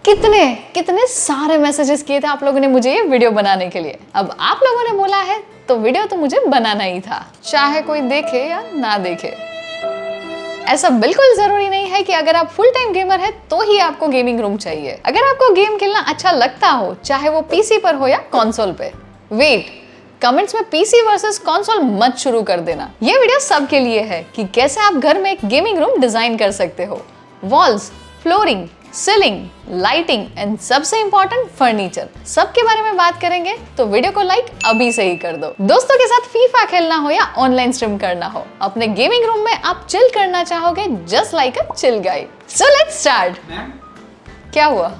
कितने कितने सारे मैसेजेस किए थे आप लोगों ने मुझे ये वीडियो बनाने के लिए। अब आप लोगों ने बोला है तो वीडियो तो मुझे बनाना ही था, चाहे कोई देखे या ना देखे। ऐसा बिल्कुल जरूरी नहीं है कि अगर आप फुल टाइम गेमर है तो ही आपको गेमिंग रूम चाहिए। अगर आपको गेम खेलना अच्छा लगता हो, चाहे वो पीसी पर हो या कंसोल पे। वेट, कमेंट्स में पीसी वर्सेस कंसोल मत शुरू कर देना। ये वीडियो सबके लिए है कि कैसे आप घर में एक गेमिंग रूम डिजाइन कर सकते हो। Walls, flooring, ceiling, lighting and सबसे इंपॉर्टेंट फर्नीचर, सबके बारे में बात करेंगे। तो वीडियो को लाइक अभी से ही कर दो। दोस्तों के साथ फीफा खेलना हो या ऑनलाइन स्ट्रीम करना हो, अपने गेमिंग रूम में आप चिल करना चाहोगे just like a chill guy. So let's start. क्या हुआ?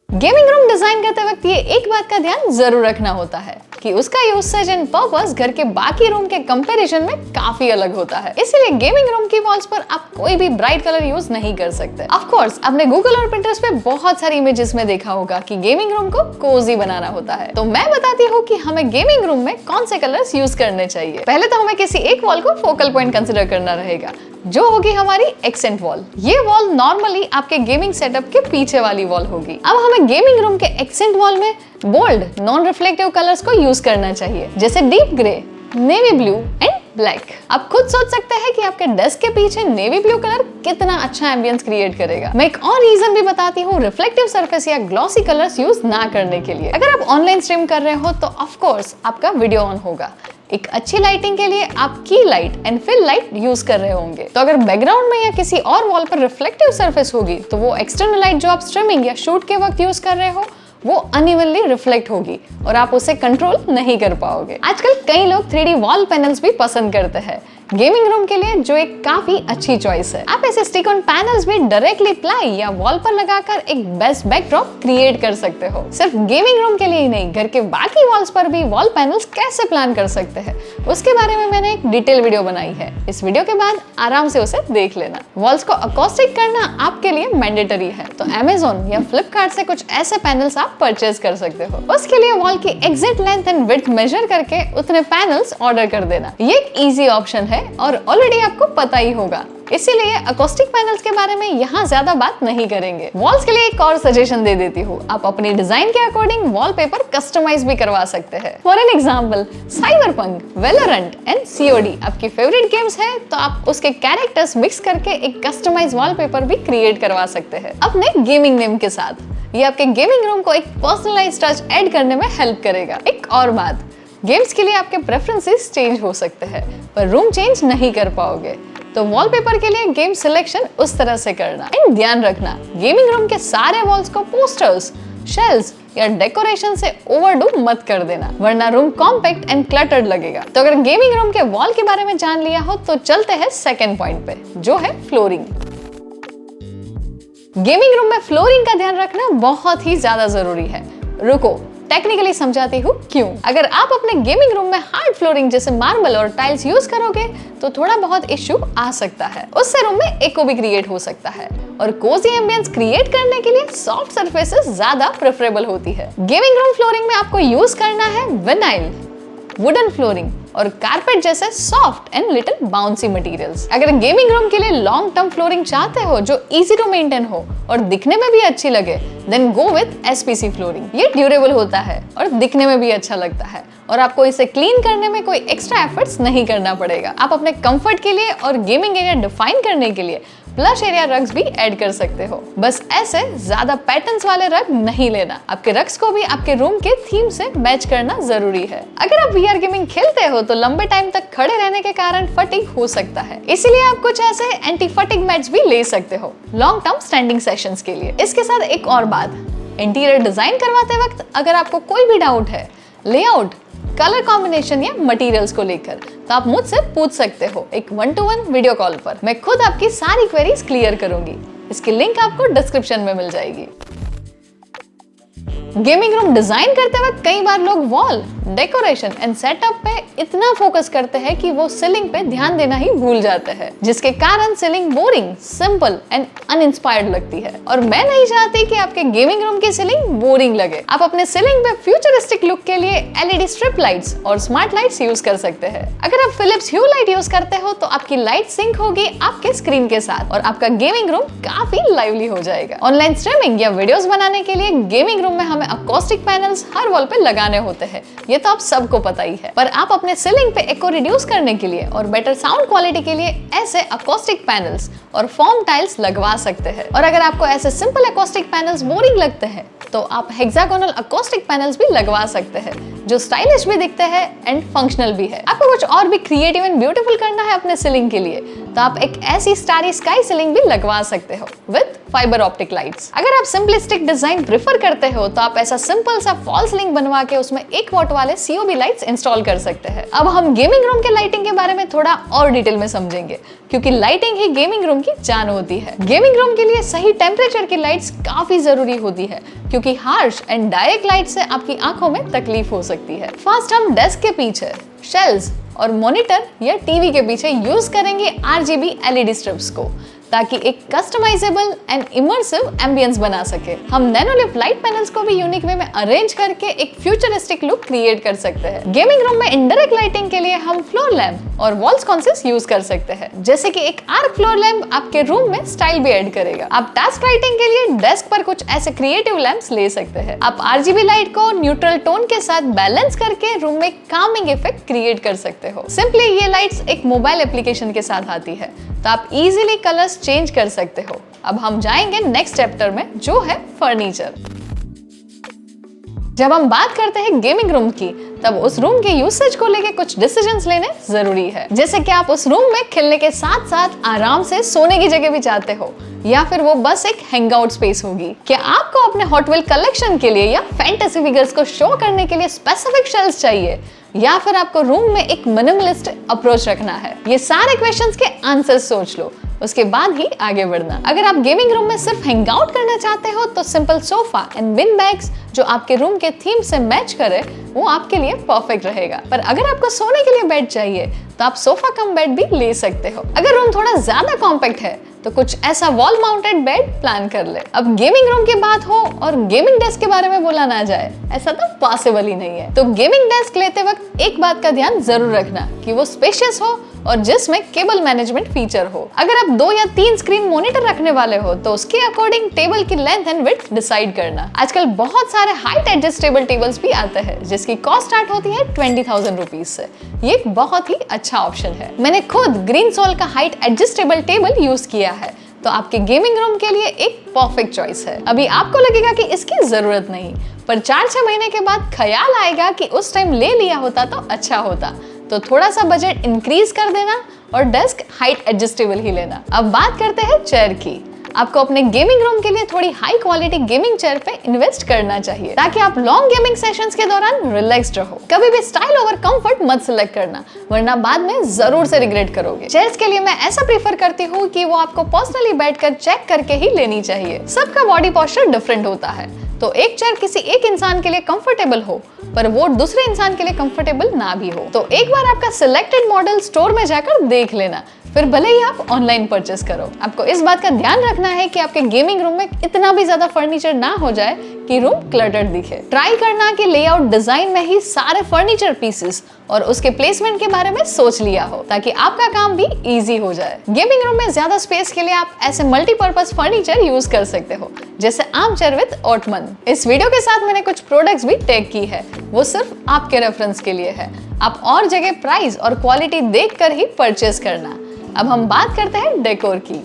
गेमिंग रूम डिजाइन करते वक्त ये एक बात का ध्यान जरूर रखना होता है कि उसका यूसेज एंड पर्पस घर के बाकी रूम के कंपैरिजन में काफी अलग होता है। इसीलिए गेमिंग रूम की वॉल्स पर आप कोई भी ब्राइट कलर यूज नहीं कर सकते। ऑफ कोर्स आपने गूगल और पिंटरेस्ट पे बहुत सारी इमेजेस में देखा होगा कि गेमिंग रूम को कोजी बनाना होता है। तो मैं बताती हूँ कि हमें गेमिंग रूम में कौन से कलर्स यूज करने चाहिए। पहले तो हमें किसी एक वॉल को फोकल पॉइंट कंसिडर करना रहेगा, जो होगी हमारी एक्सेंट वॉल। ये वॉल नॉर्मली आपके गेमिंग सेटअप के पीछे वाली वॉल होगी। अब हमें गेमिंग रूम के एक्सेंट वॉल में बोल्ड नॉन रिफ्लेक्टिव कलर्स को यूज करना चाहिए, जैसे deep grey, navy blue and black. आप खुद सोच सकते हैं कि आपके डेस्क के पीछे नेवी ब्लू कलर कितना अच्छा एम्बियंस क्रिएट करेगा। मैं एक और रीजन भी बताती हूँ रिफ्लेक्टिव सरफेस या ग्लॉसी कलर्स यूज ना करने के लिए। अगर आप ऑनलाइन स्ट्रीम कर रहे हो तो ऑफ कोर्स आपका वीडियो ऑन होगा। एक अच्छी लाइटिंग के लिए आप key light and fill light use कर रहे होंगे। तो अगर बैकग्राउंड में या किसी और वॉल पर रिफ्लेक्टिव सरफेस होगी तो वो एक्सटर्नल लाइट जो आप स्ट्रीमिंग या शूट के वक्त यूज कर रहे हो वो अनइवनली रिफ्लेक्ट होगी और आप उसे कंट्रोल नहीं कर पाओगे। आजकल कई लोग 3D वॉल पैनल्स भी पसंद करते हैं गेमिंग रूम के लिए, जो एक काफी अच्छी चॉइस है। आप ऐसे स्टिक ऑन पैनल्स भी डायरेक्टली प्लाई या वॉल पर लगाकर एक बेस्ट बैकड्रॉप क्रिएट कर सकते हो। सिर्फ गेमिंग रूम के लिए ही नहीं, घर के बाकी वॉल्स पर भी वॉल पैनल्स कैसे प्लान कर सकते हैं उसके बारे में मैंने एक डिटेल वीडियो बनाई है। इस वीडियो के बाद आराम से उसे देख लेना। वॉल्स को अकॉस्टिक करना आपके लिए मैंडेटरी है, तो Amazon या फ्लिपकार्ट से कुछ ऐसे पैनल्स आप परचेज कर सकते हो। उसके लिए वॉल की exact length and width measure करके उतने पैनल्स ऑर्डर कर देना। ये एक इजी ऑप्शन है और ऑलरेडी आपको पता ही होगा, इसीलिए अकोस्टिक पैनल्स के बारे में यहाँ ज्यादा बात नहीं करेंगे। वॉल्स के लिए एक और सजेशन दे देती हूँ, आप अपनी डिजाइन के अकॉर्डिंग वॉलपेपर कस्टमाइज भी करवा सकते हैं। For an example, cyberpunk, Valorant and COD आपकी फेवरेट गेम्स है तो आप उसके कैरेक्टर्स मिक्स करके एक कस्टमाइज वॉलपेपर भी क्रिएट करवा सकते हैं अपने गेमिंग नेम के साथ। ये आपके गेमिंग रूम को एक पर्सनलाइज्ड टच ऐड करने में हेल्प करेगा। एक और बात, गेम्स के लिए आपके प्रेफरेंसेस चेंज हो सकते हैं पर रूम चेंज नहीं कर पाओगे, तो वॉलपेपर के लिए गेम सिलेक्शन उस तरह से करना। एंड ध्यान रखना, गेमिंग रूम के सारे वॉल्स को पोस्टर्स, शेल्स या डेकोरेशन से ओवरडू मत कर देना, वरना रूम कॉम्पैक्ट एंड क्लटर्ड लगेगा। तो अगर गेमिंग रूम के वॉल के बारे में जान लिया हो तो चलते हैं सेकेंड पॉइंट पे, जो है फ्लोरिंग। गेमिंग रूम में फ्लोरिंग का ध्यान रखना बहुत ही ज्यादा जरूरी है। रुको, टेक्निकली समझाती हूँ क्यों। अगर आप अपने गेमिंग रूम में हार्ड फ्लोरिंग जैसे मार्बल और टाइल्स यूज करोगे तो थोड़ा बहुत इश्यू आ सकता है। उससे रूम में एको भी क्रिएट हो सकता है और कोजी एम्बियंस क्रिएट करने के लिए सॉफ्ट सरफेसेस ज्यादा प्रेफरेबल होती है। गेमिंग रूम फ्लोरिंग में आपको यूज करना है विनाइल, वुडन फ्लोरिंग और कारपेट जैसे soft and little bouncy materials. अगर गेमिंग रूम के लिए लॉन्ग टर्म फ्लोरिंग चाहते हो जो इजी टू मेंटेन हो और दिखने में भी अच्छी लगे, then go with SPC flooring. ये ड्यूरेबल होता है और दिखने में भी अच्छा लगता है और आपको इसे क्लीन करने में कोई एक्स्ट्रा एफर्ट्स नहीं करना पड़ेगा। आप अपने कंफर्ट के लिए और गेमिंग एरिया डिफाइन करने के लिए प्लश एरिया रग्स भी ऐड कर सकते हो। बस ऐसे ज्यादा पैटर्न्स वाले रग नहीं लेना, आपके रग्स को भी आपके रूम के थीम से मैच करना जरूरी है। अगर आप VR गेमिंग खेलते हो तो लंबे टाइम तक खड़े रहने के कारण फटिग हो सकता है, इसीलिए आप कुछ ऐसे एंटी फटिग मैट्स भी ले सकते हो लॉन्ग टर्म स्टैंडिंग सेशंस के लिए। इसके साथ एक और बात, इंटीरियर डिजाइन करवाते वक्त अगर आपको कोई भी डाउट है लेआउट, कलर कॉम्बिनेशन या मटेरियल्स को लेकर, तो आप मुझसे पूछ सकते हो एक 1-to-1 वीडियो कॉल पर। मैं खुद आपकी सारी क्वेरीज क्लियर करूंगी। इसकी लिंक आपको डिस्क्रिप्शन में मिल जाएगी। गेमिंग रूम डिजाइन करते वक्त कई बार लोग वॉल डेकोरेशन एंड सेटअप पे इतना फोकस करते हैं कि वो सीलिंग पे ध्यान देना ही भूल जाते हैं, जिसके कारण ceiling boring, simple and uninspired लगती है। और मैं नहीं चाहती कि आपके गेमिंग रूम की सीलिंग बोरिंग लगे। आप अपने सीलिंग पे फ्यूचरिस्टिक लुक के लिए एलईडी स्ट्रिप लाइट्स और स्मार्ट लाइट्स यूज कर सकते हैं। अगर आप फिलिप्स ह्यू लाइट यूज करते हो तो आपकी लाइट सिंक होगी आपके स्क्रीन के साथ और आपका गेमिंग रूम काफी लाइवली हो जाएगा। ऑनलाइन स्ट्रीमिंग या वीडियोस बनाने के लिए गेमिंग रूम में हमें अकॉस्टिक पैनल्स हर वॉल पे लगाने होते हैं, ये तो आप सबको पता ही है। पर आप अपने सीलिंग पे एको रिड्यूस करने के लिए और बेटर साउंड क्वालिटी के लिए ऐसे अकॉस्टिक पैनल्स और फोम टाइल्स लगवा सकते हैं। और अगर आपको ऐसे सिंपल अकॉस्टिक पैनल्स बोरिंग लगते हैं तो आप हेक्सागोनल अकॉस्टिक पैनल्स भी लगवा सकते हैं, जो स्टाइलिश भी दिखते हैं एंड फंक्शनल भी है। आपको कुछ और भी क्रिएटिव एंड ब्यूटीफुल करना है अपने सीलिंग के लिए तो आप एक ऐसी स्टारी स्काई सीलिंग भी लगवा सकते हो विद फाइबर ऑप्टिक लाइट्स। अगर आप सिंपलिस्टिक डिजाइन प्रेफर करते हो तो आप ऐसा सिंपल सा फॉल सीलिंग बनवा के उसमें 1 वॉट वाले COB लाइट्स इंस्टॉल कर सकते हैं। अब हम गेमिंग रूम के लाइटिंग के बारे में थोड़ा और डिटेल में समझेंगे, क्योंकि लाइटिंग ही गेमिंग रूम की जान होती है। गेमिंग रूम के लिए सही टेम्परेचर की लाइट्स काफी जरूरी होती है, क्योंकि हार्श एंड डायरेक्ट लाइट से आपकी आंखों में तकलीफ हो सकती है। फर्स्ट हम डेस्क के पीछे, शेल्व्स और मॉनिटर या टीवी के पीछे यूज करेंगे RGB LED स्ट्रिप्स को, ताकि एक कस्टमाइजेबल एंड इमर्सिव एम्बियंस बना सके। हम नैनोलिफ्ट लाइट पैनल्स को भी यूनिक वे में अरेंज करके एक फ्यूचरिस्टिक लुक क्रिएट कर सकते हैं। गेमिंग रूम में इनडायरेक्ट लाइटिंग के लिए हम फ्लोर लैंप और वॉल स्कॉन्सेस यूज कर सकते हैं, जैसे कि एक आर्क फ्लोर लैंप आपके रूम में स्टाइल भी ऐड करेगा। आप टास्क लाइटिंग के लिए डेस्क पर कुछ ऐसे क्रिएटिव लैंप्स ले सकते हैं। आप RGB लाइट को न्यूट्रल टोन के साथ बैलेंस करके रूम में कामिंग इफेक्ट क्रिएट कर सकते हो। सिंपली ये लाइट्स एक मोबाइल एप्लीकेशन के साथ आती है, तो आप इजीली कलर्स चेंज कर सकते हो। अब हम जाएंगे नेक्स्ट चैप्टर में, जो है फर्नीचर। जब हम बात करते हैं गेमिंग रूम की, तब उस रूम के यूसेज को लेके कुछ डिसीजंस लेने जरूरी है। जैसे कि आप उस रूम में खेलने के साथ साथ आराम से सोने की जगह भी चाहते हो, या फिर वो बस एक हैंगआउट स्पेस होगी। क्या आपको अपने हॉट व्हील कलेक्शन के लिए या फैंटेसी फिगर्स को शो करने के लिए स्पेसिफिक शेल्व्स चाहिए, या फिर आपको रूम में एक मिनिमलिस्ट अप्रोच रखना है? ये सारे क्वेश्चंस के आंसर सोच लो, उसके बाद ही आगे बढ़ना। अगर आप गेमिंग रूम में सिर्फ हैंग आउट करना चाहते हो तो simple sofa and bean bags जो आपके रूम के थीम से मैच करे वो आपके लिए परफेक्ट रहेगा। पर अगर आपको सोने के लिए बेड चाहिए तो आप सोफा कम बेड भी ले सकते हो। अगर रूम थोड़ा ज्यादा कॉम्पैक्ट है तो कुछ ऐसा वॉल माउंटेड बेड प्लान कर ले। अब गेमिंग रूम की बात हो और गेमिंग डेस्क के बारे में बोला ना जाए, ऐसा तो पॉसिबल ही नहीं है। तो गेमिंग डेस्क लेते वक्त एक बात का ध्यान जरूर रखना कि वो स्पेशियस हो और जिसमें केबल मैनेजमेंट फीचर हो। अगर आप 2 या 3 स्क्रीन मॉनिटर रखने वाले हो तो उसके अकॉर्डिंग टेबल की लेंथ एंड विड्थ डिसाइड करना। आजकल बहुत सारे हाइट एडजस्टेबल टेबल्स भी आते हैं जिसकी कॉस्ट स्टार्ट होती है 20,000 रुपीज से। ये एक बहुत ही अच्छा ऑप्शन है। मैंने खुद ग्रीन सोल का हाइट एडजस्टेबल टेबल यूज किया है, तो आपके गेमिंग रूम के लिए एक परफेक्ट चॉइस है। अभी आपको लगेगा कि इसकी जरूरत नहीं, पर 4-6 महीने के बाद ख्याल आएगा कि उस टाइम ले लिया होता तो अच्छा होता। तो थोड़ा सा बजट इंक्रीज कर देना और डेस्क हाइट एडजस्टेबल ही लेना। अब बात करते हैं चेयर की। आपको अपने गेमिंग रूम के लिए थोड़ी हाई क्वालिटी गेमिंग चेयर पे इन्वेस्ट करना चाहिए ताकि आप लॉन्ग गेमिंग सेशंस के दौरान रिलैक्स्ड रहो। कभी भी स्टाइल ओवर कंफर्ट मत सिलेक्ट करना, वरना बाद में जरूर से रिग्रेट करोगे। चेयर्स के लिए मैं ऐसा प्रीफर करती हूँ कि वो आपको पर्सनली बैठकर चेक करके ही लेनी चाहिए। सबका बॉडी पोस्चर डिफरेंट होता है, तो एक चेयर किसी एक इंसान के लिए कंफर्टेबल हो पर वो दूसरे इंसान के लिए कंफर्टेबल ना भी हो। तो एक बार आपका सिलेक्टेड मॉडल स्टोर में जाकर देख लेना, फिर भले ही आप ऑनलाइन परचेस करो। आपको इस बात का ध्यान रखना है कि आपके गेमिंग रूम में इतना भी ज्यादा फर्नीचर ना हो जाए कि रूम क्लटर्ड दिखे। ट्राई करना कि लेआउट डिजाइन में ही सारे फर्नीचर पीसेस और उसके प्लेसमेंट के बारे में सोच लिया हो, ताकि आपका काम भी इजी हो जाए। गेमिंग रूम में ज्यादा स्पेस के लिए आप ऐसे मल्टीपर्पज फर्नीचर यूज कर सकते हो, जैसे आर्म चेयर विद ऑटमन। इस वीडियो के साथ मैंने कुछ प्रोडक्ट्स भी टैग की है, वो सिर्फ आपके रेफरेंस के लिए है। आप और जगह प्राइस और क्वालिटी देखकर ही परचेस करना। अब हम बात करते हैं डेकोर की।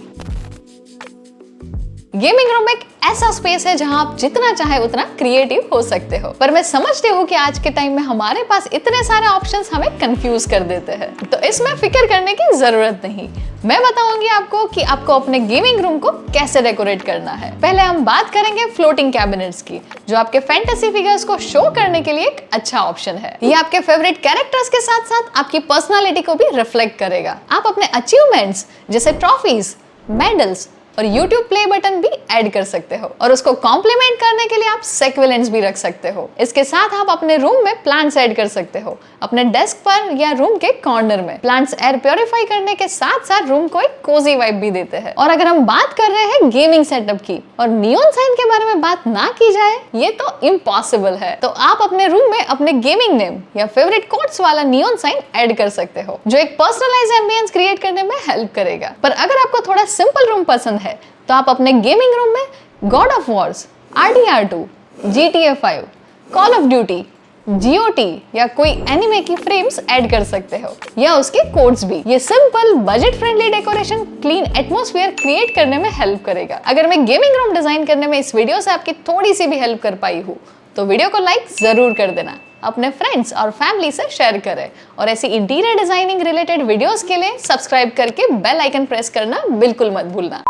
गेमिंग रूम एक ऐसा स्पेस है जहां आप जितना चाहे उतना क्रिएटिव हो सकते हो, पर मैं समझती हूँ कि आज के टाइम में हमारे पास इतने सारे ऑप्शंस हमें कंफ्यूज कर देते हैं, तो इसमें फिक्र करने की जरूरत नहीं। मैं बताऊंगी आपको कि आपको अपने गेमिंग रूम को कैसे डेकोरेट करना है। पहले हम बात करेंगे फ्लोटिंग कैबिनेट्स की, जो आपके फैंटेसी फिगर्स को शो करने के लिए एक अच्छा ऑप्शन है। ये आपके फेवरेट कैरेक्टर्स के साथ साथ आपकी पर्सनालिटी को भी रिफ्लेक्ट करेगा। आप अपने अचीवमेंट्स जैसे ट्रॉफीज, मेडल्स और YouTube प्ले बटन भी ऐड कर सकते हो और उसको कॉम्प्लीमेंट करने के लिए आप सेक्वेलेंस भी रख सकते हो। इसके साथ आप अपने रूम में प्लांट्स ऐड कर सकते हो, अपने डेस्क पर या रूम के कॉर्नर में। प्लांट्स एयर प्योरीफाई करने के साथ साथ रूम को एक कोजी वाइब भी देते हैं। और अगर हम बात कर रहे हैं गेमिंग सेटअप की और नियॉन साइन के बारे में बात ना की जाए, ये तो इम्पॉसिबल है। तो आप अपने रूम में अपने गेमिंग नेम या फेवरेट कोट्स वाला नियॉन साइन ऐड कर सकते हो, जो एक पर्सनलाइज्ड एम्बियंस क्रिएट करने में हेल्प करेगा। पर अगर आपको थोड़ा सिंपल रूम पसंद है तो आप अपने गेमिंग रूम में God of Wars, RDR2, GTA 5, call of duty, GOT या कोई एनिमे की फ्रेम्स ऐड कर सकते हो या उसके कोड्स भी। ये simple budget friendly decoration clean atmosphere create करने में हेल्प करेगा। अगर मैं गेमिंग रूम डिजाइन करने में इस वीडियो से आपकी थोड़ी सी भी हेल्प कर पाई हूँ तो वीडियो को लाइक जरूर कर देना, अपने फ्रेंड्स और फैमिली से शेयर करें और ऐसी इंटीरियर डिजाइनिंग रिलेटेड वीडियोस के लिए सब्सक्राइब करके बेल आइकन प्रेस करना बिल्कुल मत भूलना।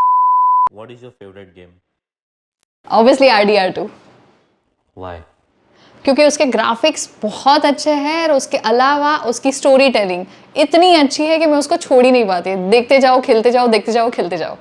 What is your favorite game? Obviously RDR2, Why? क्योंकि उसके ग्राफिक्स बहुत अच्छे हैं और उसके अलावा उसकी स्टोरी टेलिंग इतनी अच्छी है कि मैं उसको छोड़ ही नहीं पाती। देखते जाओ, खेलते जाओ, देखते जाओ, खेलते जाओ।